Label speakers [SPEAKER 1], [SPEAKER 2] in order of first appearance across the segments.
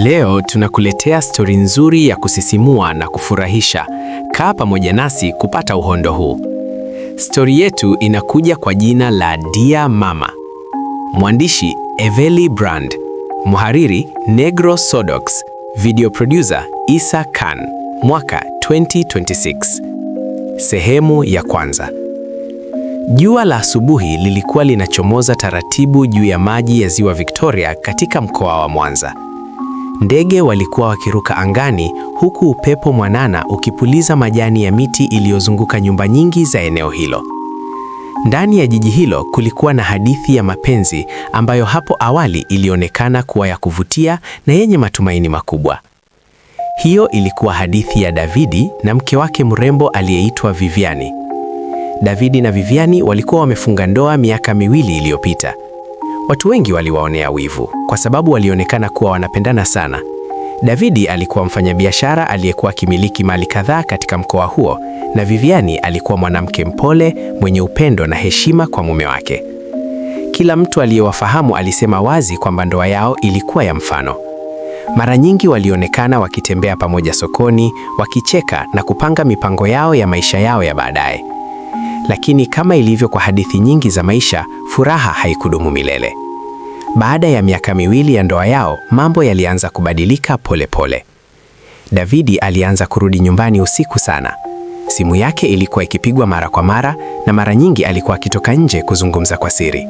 [SPEAKER 1] Leo tunakuletea stori nzuri ya kusisimua na kufurahisha. Kaa pamoja nasi kupata uhondo huu. Stori yetu inakuja kwa jina la Dear Mama. Mwandishi Evely Brand, mhariri Negro Sodox, video producer Isa Khan. Mwaka 2026. Sehemu ya kwanza. Jua la asubuhi lilikuwa linachomoza taratibu juu ya maji ya Ziwa Victoria katika mkoa wa Mwanza. Ndege walikuwa wakiruka angani huku upepo mwanana ukipuliza majani ya miti iliyozunguka nyumba nyingi za eneo hilo. Ndani ya jiji hilo kulikuwa na hadithi ya mapenzi ambayo hapo awali ilionekana kuwa ya kuvutia na yenye matumaini makubwa. Hiyo ilikuwa hadithi ya Davidi na mke wake mrembo aliyeitwa Viviani. Davidi na Viviani walikuwa wamefunga ndoa miaka miwili iliyopita. Watu wengi waliwaonea wivu kwa sababu walionekana kuwa wanapendana sana. Davidi alikuwa mfanyabiashara aliyekuwa akimiliki mali kadhaa katika mkoa huo, na Viviani alikuwa mwanamke mpole, mwenye upendo na heshima kwa mume wake. Kila mtu aliyewafahamu alisema wazi kwamba ndoa yao ilikuwa ya mfano. Mara nyingi walionekana wakitembea pamoja sokoni, wakicheka na kupanga mipango yao ya maisha yao ya baadaye. Lakini kama ilivyo kwa hadithi nyingi za maisha, furaha haikudumu milele. Baada ya miaka miwili ya ndoa yao, mambo yalianza kubadilika polepole. Davidi alianza kurudi nyumbani usiku sana. Simu yake ilikuwa ikipigwa mara kwa mara na mara nyingi alikuwa akitoka nje kuzungumza kwa siri.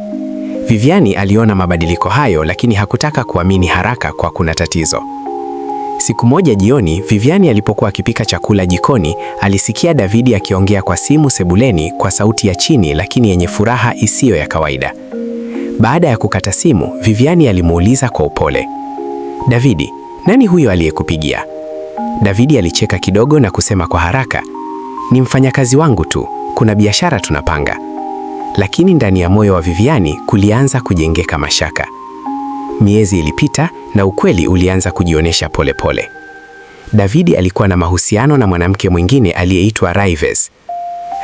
[SPEAKER 1] Viviani aliona mabadiliko hayo, lakini hakutaka kuamini haraka kwa kuna tatizo. Siku moja jioni, Viviani alipokuwa akipika chakula jikoni, alisikia Davidi akiongea kwa simu sebuleni kwa sauti ya chini lakini yenye furaha isiyo ya kawaida. Baada ya kukata simu, Viviani alimuuliza kwa upole, "Davidi, nani huyo aliyekupigia?" Davidi alicheka kidogo na kusema kwa haraka, "Ni mfanyakazi wangu tu, kuna biashara tunapanga." Lakini ndani ya moyo wa Viviani kulianza kujengeka mashaka. Miezi ilipita na ukweli ulianza kujionyesha polepole. Davidi alikuwa na mahusiano na mwanamke mwingine aliyeitwa Raives.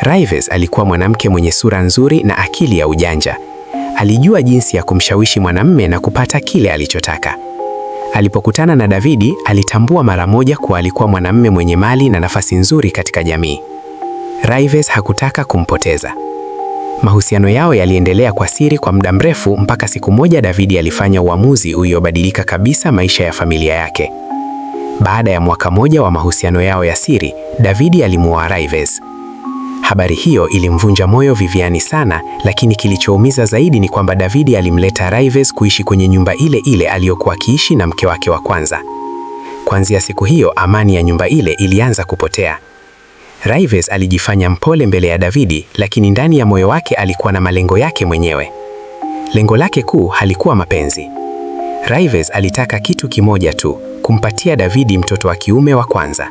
[SPEAKER 1] Raives alikuwa mwanamke mwenye sura nzuri na akili ya ujanja. Alijua jinsi ya kumshawishi mwanamume na kupata kile alichotaka. Alipokutana na Davidi, alitambua mara moja kuwa alikuwa mwanamume mwenye mali na nafasi nzuri katika jamii. Raives hakutaka kumpoteza. Mahusiano yao yaliendelea kwa siri kwa muda mrefu mpaka siku moja Davidi alifanya uamuzi uliobadilika kabisa maisha ya familia yake. Baada ya mwaka moja wa mahusiano yao ya siri, Davidi alimuoa Raives. Habari hiyo ilimvunja moyo Viviani sana, lakini kilichoumiza zaidi ni kwamba Davidi alimleta Raives kuishi kwenye nyumba ile ile aliyokuwa akiishi na mke wake wa kwanza. Kuanzia siku hiyo, amani ya nyumba ile ilianza kupotea. Raives alijifanya mpole mbele ya Davidi, lakini ndani ya moyo wake alikuwa na malengo yake mwenyewe. Lengo lake kuu halikuwa mapenzi. Raives alitaka kitu kimoja tu, kumpatia Davidi mtoto wa kiume wa kwanza.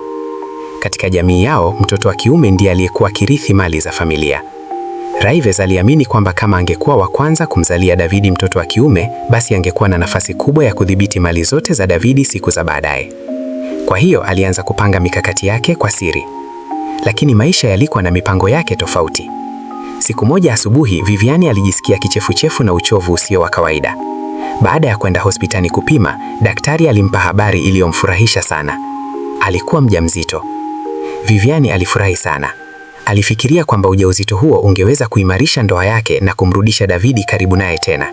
[SPEAKER 1] Katika jamii yao, mtoto wa kiume ndiye aliyekuwa akirithi mali za familia. Raives aliamini kwamba kama angekuwa wa kwanza kumzalia Davidi mtoto wa kiume, basi angekuwa na nafasi kubwa ya kudhibiti mali zote za Davidi siku za baadaye. Kwa hiyo alianza kupanga mikakati yake kwa siri. Lakini maisha yalikuwa na mipango yake tofauti. Siku moja asubuhi, Viviani alijisikia kichefuchefu na uchovu usio wa kawaida. Baada ya kwenda hospitali kupima, daktari alimpa habari iliyomfurahisha sana. Alikuwa mjamzito. Viviani alifurahi sana. Alifikiria kwamba ujauzito huo ungeweza kuimarisha ndoa yake na kumrudisha Davidi karibu naye tena.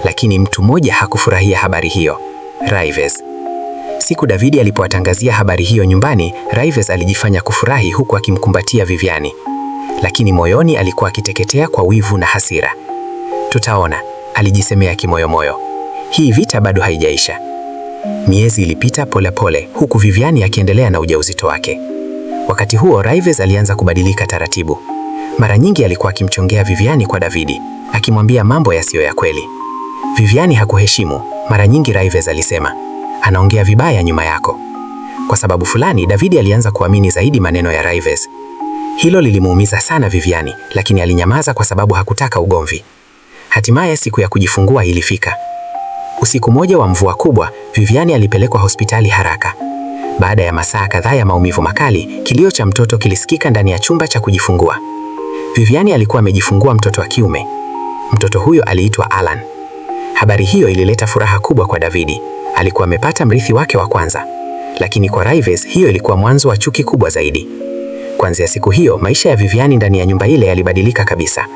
[SPEAKER 1] Lakini mtu mmoja hakufurahia habari hiyo, Raives. Siku Davidi alipowatangazia habari hiyo nyumbani, Raives alijifanya kufurahi huku akimkumbatia Viviani. Lakini moyoni alikuwa akiteketea kwa wivu na hasira. "Tutaona," alijisemea kimoyomoyo. "Hii vita bado haijaisha." Miezi ilipita polepole huku Viviani akiendelea na ujauzito wake. Wakati huo Raives alianza kubadilika taratibu. Mara nyingi alikuwa akimchongea Viviani kwa Davidi, akimwambia mambo yasiyo ya kweli. Viviani hakuheshimu. Mara nyingi Raives alisema, "Anaongea vibaya nyuma yako." Kwa sababu fulani, Davidi alianza kuamini zaidi maneno ya Raives. Hilo lilimuumiza sana Viviani, lakini alinyamaza kwa sababu hakutaka ugomvi. Hatimaye siku ya kujifungua ilifika. Usiku moja wa mvua kubwa, Viviani alipelekwa hospitali haraka. Baada ya masaa kadhaa ya maumivu makali, kilio cha mtoto kilisikika ndani ya chumba cha kujifungua. Viviani alikuwa amejifungua mtoto wa kiume. Mtoto huyo aliitwa Alan. Habari hiyo ilileta furaha kubwa kwa Davidi. Alikuwa amepata mrithi wake wa kwanza. Lakini kwa Raives hiyo ilikuwa mwanzo wa chuki kubwa zaidi. Kuanzia siku hiyo, maisha ya Vivian ndani ya nyumba ile yalibadilika kabisa.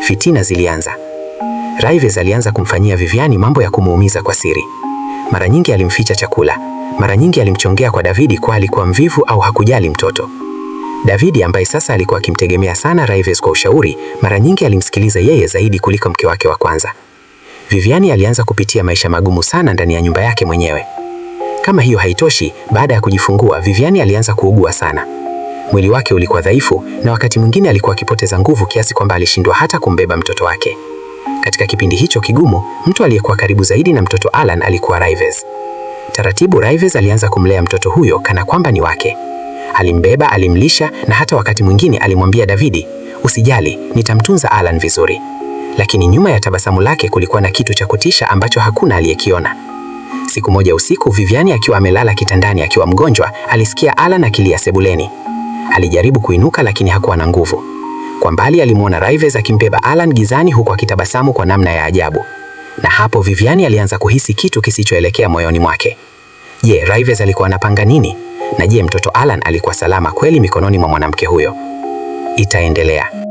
[SPEAKER 1] Fitina zilianza. Raives alianza kumfanyia Vivian mambo ya kumuumiza kwa siri. Mara nyingi alimficha chakula. Mara nyingi alimchongea kwa Davidi kwa alikuwa mvivu au hakujali mtoto. Davidi ambaye sasa alikuwa akimtegemea sana Raives kwa ushauri, mara nyingi alimsikiliza yeye zaidi kuliko mke wake wa kwanza. Vivian alianza kupitia maisha magumu sana ndani ya nyumba yake mwenyewe. Kama hiyo haitoshi, baada ya kujifungua, Vivian alianza kuugua sana. Mwili wake ulikuwa dhaifu na wakati mwingine alikuwa akipoteza nguvu kiasi kwamba alishindwa hata kumbeba mtoto wake. Katika kipindi hicho kigumu, mtu aliyekuwa karibu zaidi na mtoto Alan alikuwa Raives. Taratibu Raives alianza kumlea mtoto huyo kana kwamba ni wake. Alimbeba, alimlisha na hata wakati mwingine alimwambia Davidi, "Usijali, nitamtunza Alan vizuri." Lakini nyuma ya tabasamu lake kulikuwa na kitu cha kutisha ambacho hakuna aliyekiona. Siku moja usiku, Vivian akiwa amelala kitandani akiwa mgonjwa, alisikia Alan akilia sebuleni. Alijaribu kuinuka lakini hakuwa na nguvu. Kwa mbali alimwona Raives akimbeba Alan gizani huku akitabasamu kwa namna ya ajabu. Na hapo Vivian alianza kuhisi kitu kisichoelekea moyoni mwake. Je, Raives alikuwa anapanga nini? Na je, mtoto Alan alikuwa salama kweli mikononi mwa mwanamke huyo? Itaendelea.